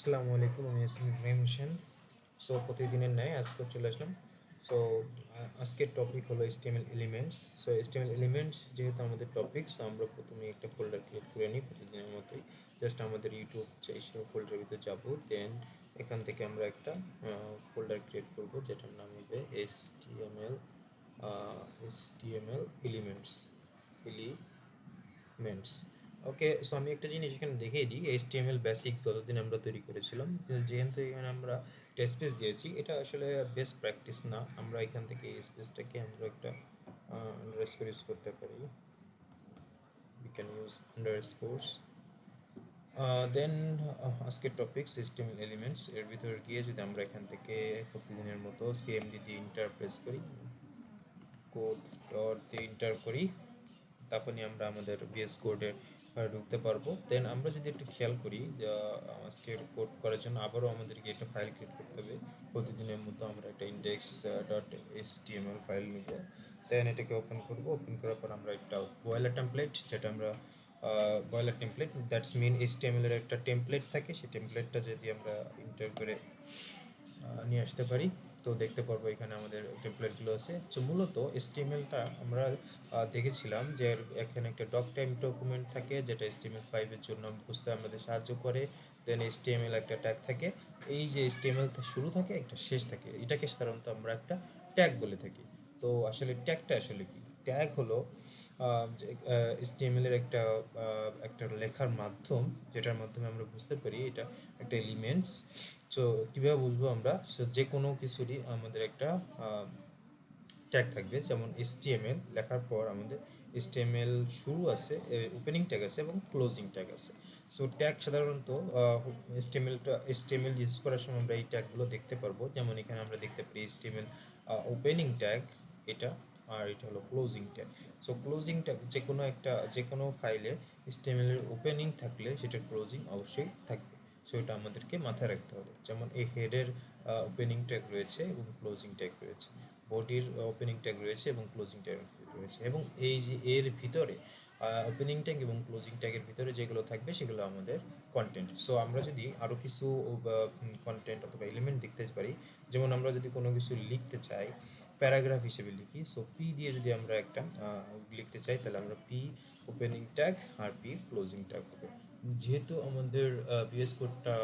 আসসালামু আলাইকুম, আমি ইব্রাহিম হোসেন। সো প্রতিদিনের ন্যায় আজকে চলে আসলাম। সো আজকের টপিক হলো HTML elements. So HTML elements যেহেতু আমাদের টপিক, সো আমরা প্রথমে একটা ফোল্ডার ক্রিয়েট করে নিই প্রতিদিনের মতোই। জাস্ট আমাদের ইউটিউব সেই ফোল্ডারের ভিতরে যাবো, দেন এখান থেকে আমরা একটা ফোল্ডার ক্রিয়েট করব যেটার নাম হবে HTML এলিমেন্টস। ওকে, সো আমি একটা জিনিস এখানে দেখিয়ে দিই। HTML বেসিক গতদিন আমরা তৈরি করেছিলাম, যেহেতু এখানে আমরা টেস্ট স্পেস দিয়েছি, এটা আসলে বেস্ট প্র্যাকটিস না। আমরা এখান থেকে এই স্পেসটাকে আমরা একটা আন্ডারস্কোর ইউজ করতে পারি। We can use underscores. Then আজকের টপিক HTML এলিমেন্টস। এর ভিতরে গিয়ে যদি আমরা এখান থেকে প্রতিদিনের মতো CMD দিয়ে ইন্টারপ্রেস করি, কোড ডট দিয়ে ইন্টার করি, তখনই আমরা আমাদের VS কোডে ঢুকতে পারবো। দেন আমরা যদি একটু খেয়াল করি, আজকের কোড করার জন্য আবারও আমাদেরকে একটা ফাইল ক্রিয়েট করতে হবে। প্রতিদিনের মতো আমরা একটা ইন্ডেক্স ডট HTML ফাইল নিব। দেন এটাকে ওপেন করব। ওপেন করার পর আমরা একটা বয়লার টেমপ্লেট, যেটা আমরা boiler template that's mean HTML এর একটা টেমপ্লেট থাকে, সেই টেমপ্লেটটা যদি আমরা ইন্টার করে নিয়ে আসতে পারি, তো দেখতে পারবো এখানে আমাদের টেমপ্লেটগুলো আছে। সো মূলত HTML-টা আমরা দেখেছিলাম যে এখানে একটা ডক টাইম ডকুমেন্ট থাকে, যেটা HTML5 এর জন্য বুঝতে আমাদের সাহায্য করে। দেন HTML একটা ট্যাগ থাকে। এই যে HTML শুরু থাকে, একটা শেষ থাকে, এটাকে সাধারণত আমরা একটা ট্যাগ বলে থাকি। তো আসলে ট্যাগটা আসলে কি? ট্যাগ হলো HTML এর একটা লেখার মাধ্যম, যেটার মাধ্যমে আমরা বুঝতে পারি এটা একটা এলিমেন্টস। সো কীভাবে বুঝবো আমরা? সো যে কোনো কিছুরই আমাদের একটা ট্যাগ থাকবে, যেমন HTML লেখার পর আমাদের HTML শুরু আছে, ওপেনিং ট্যাগ আছে এবং ক্লোজিং ট্যাগ আছে। সো ট্যাগ সাধারণত HTML ইউজ করার সময় আমরা এই ট্যাগগুলো দেখতে পারবো। যেমন এখানে আমরা দেখতে পারি HTML ওপেনিং ট্যাগ এটা, আর এটা হলো closing tag. So closing tag যে কোনো ফাইলে HTML এর ওপেনিং থাকলে সেটা ক্লোজিং অবশ্যই থাকবে। সো এটা আমাদেরকে মাথায় রাখতে হবে। যেমন এই হেডের ওপেনিং ট্যাগ রয়েছে এবং ক্লোজিং ট্যাগ রয়েছে, বডির ওপেনিং ট্যাগ রয়েছে এবং ক্লোজিং ট্যাগ রয়েছে, এবং এই যে এর ভিতরে ওপেনিং ট্যাগ এবং ক্লোজিং ট্যাগের ভিতরে যেগুলো থাকবে সেগুলো আমাদের কন্টেন্ট। সো আমরা যদি আরও কিছু কন্টেন্ট অথবা এলিমেন্ট দেখতে পারি, যেমন আমরা যদি কোনো কিছু লিখতে চাই, প্যারাগ্রাফ হিসেবে লিখি, সো পি দিয়ে যদি আমরা একটা লিখতে চাই, তাহলে আমরা পি ওপেনিং ট্যাগ আর পি ক্লোজিং ট্যাগ হবে। যেহেতু আমাদের VS কোডটা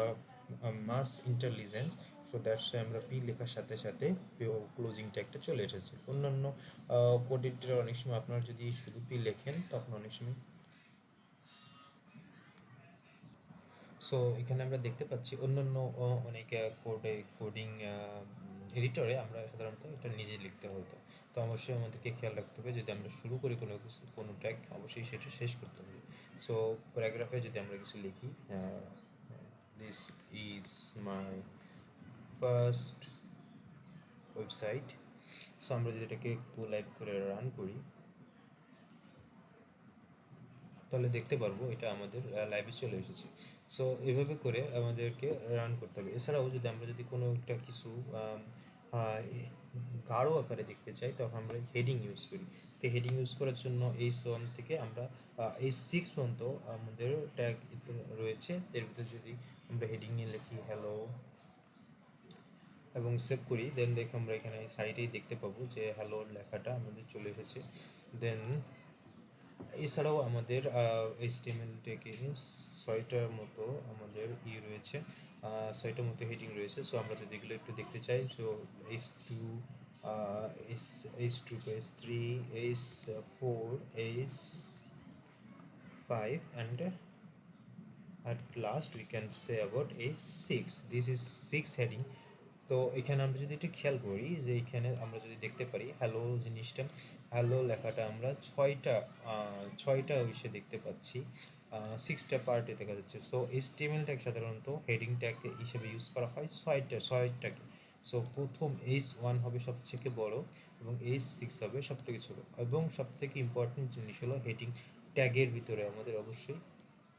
মাস ইন্টেলিজেন্ট, সো দ্যাটস আমরা পি লেখার সাথে সাথে ক্লোজিং ট্যাগটা চলে এসেছে। অন্যান্য কোড এডিটরে অনেক সময় আপনারা যদি শুধু পি লেখেন, তখন অনেক সময় সো এখানে আমরা দেখতে পাচ্ছি অন্যান্য অনেক কোডিং এডিটরে আমরা সাধারণত এটা নিজে লিখতে হতো। তো অবশ্যই আমাদেরকে খেয়াল রাখতে হবে, যদি আমরা শুরু করি কোনো ট্যাগ, অবশ্যই সেটা শেষ করতে হবে। সো প্যারাগ্রাফে যদি আমরা কিছু লিখি, this is my first website, so আমরা যদি এটাকে লাইভ করে রান করি, তাহলে দেখতে পারবো এটা আমাদের লাইভে চলে এসেছে। সো এভাবে করে আমাদেরকে রান করতে হবে। এছাড়াও যদি কোনো একটা কিছু গাঢ় আকারে দেখতে চাই, তখন আমরা হেডিং ইউজ করি। তো হেডিং ইউজ করার জন্য H1 থেকে আমরা H6 পর্যন্ত আমাদের ট্যাগ রয়েছে। এর ভিতরে যদি আমরা হেডিংয়ে লিখি হ্যালো এবং সেভ করি, দেন আমরা এখানে সাইডেই দেখতে পাবো যে হ্যালো লেখাটা আমাদের চলে এসেছে। দেন এছাড়াও আমাদের HTML থেকে 6টার মতো আমাদের রয়েছে, 6টার মতো হেডিং রয়েছে। সো আমরা যদি এগুলো একটু দেখতে চাই, so H2, H2 H3, H4, H5 and at last we can say about H6. This is 6 heading. তো এখানে আমরা যদি একটু খেয়াল করি, যে এখানে আমরা যদি দেখতে পারি হ্যালো জিনিসটা, হ্যালো লেখাটা আমরা ছয়টা উইসে দেখতে পাচ্ছি, 6টা পার্টে দেখা যাচ্ছে। সো HTML ট্যাগ সাধারণত হেডিং ট্যাগ হিসেবে ইউজ করা হয় ছয়টাকে। সো প্রথম H1 হবে সবথেকে বড় এবং H6 হবে সবথেকে ছোট, এবং সবথেকে ইম্পর্টেন্ট জিনিস হলো হেডিং ট্যাগের ভিতরে আমাদের অবশ্যই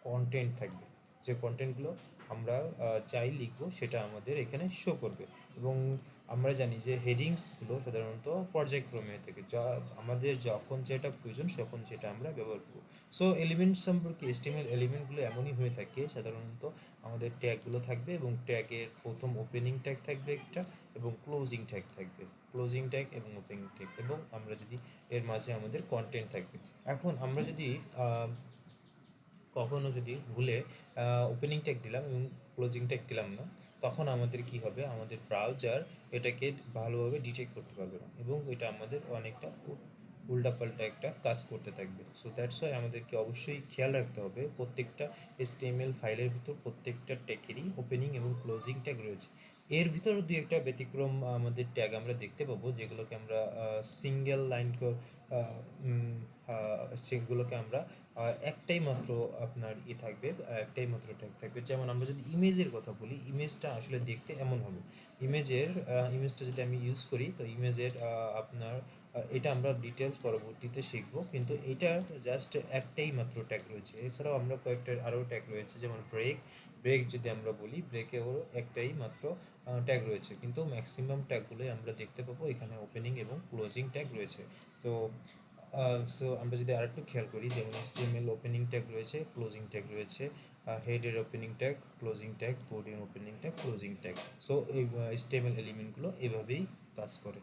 কন্টেন্ট থাকবে। যে কন্টেন্টগুলো আমরা যাই লিখবো সেটা আমাদের এখানে শো করবে। এবং আমরা জানি যে হেডিংসগুলো সাধারণত পর্যায়ক্রমে হয়ে থাকে, যা আমাদের যখন যেটা প্রয়োজন তখন সেটা আমরা ব্যবহার করব। সো এলিমেন্ট সম্পর্কে HTML এলিমেন্টগুলো এমনই হয়ে থাকে সাধারণত, আমাদের ট্যাগগুলো থাকবে এবং ট্যাগের প্রথম ওপেনিং ট্যাগ থাকবে একটা, এবং ক্লোজিং ট্যাগ থাকবে, ক্লোজিং ট্যাগ এবং ওপেনিং ট্যাগ, এবং আমরা যদি এর মাঝে আমাদের কন্টেন্ট থাকবে। এখন আমরা যদি কখনো যদি ভুলে ওপেনিং ট্যাগ দিলাম এবং ক্লোজিং ট্যাগ দিলাম না, তখন আমাদের কি হবে, আমাদের ব্রাউজার এটাকে ভালোভাবে ডিটেক্ট করতে পারবে না এবং এটা আমাদের অনেকটা উল্টাপাল্টা একটা কাজ করতে থাকবে। সো দ্যাটস ওয়াই আমাদেরকে অবশ্যই খেয়াল রাখতে হবে প্রত্যেকটা HTML ফাইলের ভিতর প্রত্যেকটা ট্যাগেরই ওপেনিং এবং ক্লোজিং ট্যাগ রয়েছে। এর ভিতর দুই একটা ব্যতিক্রম আমাদের ট্যাগ আমরা দেখতে পাবো, যেগুলোকে আমরা সিঙ্গেল লাইন, সেগুলোকে আমরা একটাই মাত্র আপনার থাকবে, একটাই মাত্র ট্যাগ থাকবে। যেমন আমরা যদি ইমেজের কথা বলি, ইমেজটা আসলে দেখতে এমন হবে, ইমেজটা যদি আমি ইউজ করি, তো ইমেজের আপনার এটা আমরা ডিটেলস পরবর্তীতে শিখব, কিন্তু এটার জাস্ট একটাই মাত্র ট্যাগ রয়েছে। এছাড়াও আমরা কয়েকটা আরও ট্যাগ রয়েছে, যেমন ব্রেক, যদি আমরা বলি, ব্রেকেও একটাই মাত্র ট্যাগ রয়েছে, কিন্তু ম্যাক্সিমাম ট্যাগগুলোই আমরা দেখতে পাবো এখানে ওপেনিং এবং ক্লোজিং ট্যাগ রয়েছে। তো আমরা যদি আরেকটু খেয়াল করি, যেমন HTML ওপেনিং ট্যাগ রয়েছে, ক্লোজিং ট্যাগ রয়েছে, হেডের ওপেনিং ট্যাগ, ক্লোজিং ট্যাগ, বডির opening tag, closing tag. So এই HTML এলিমেন্টগুলো এভাবেই কাজ করে।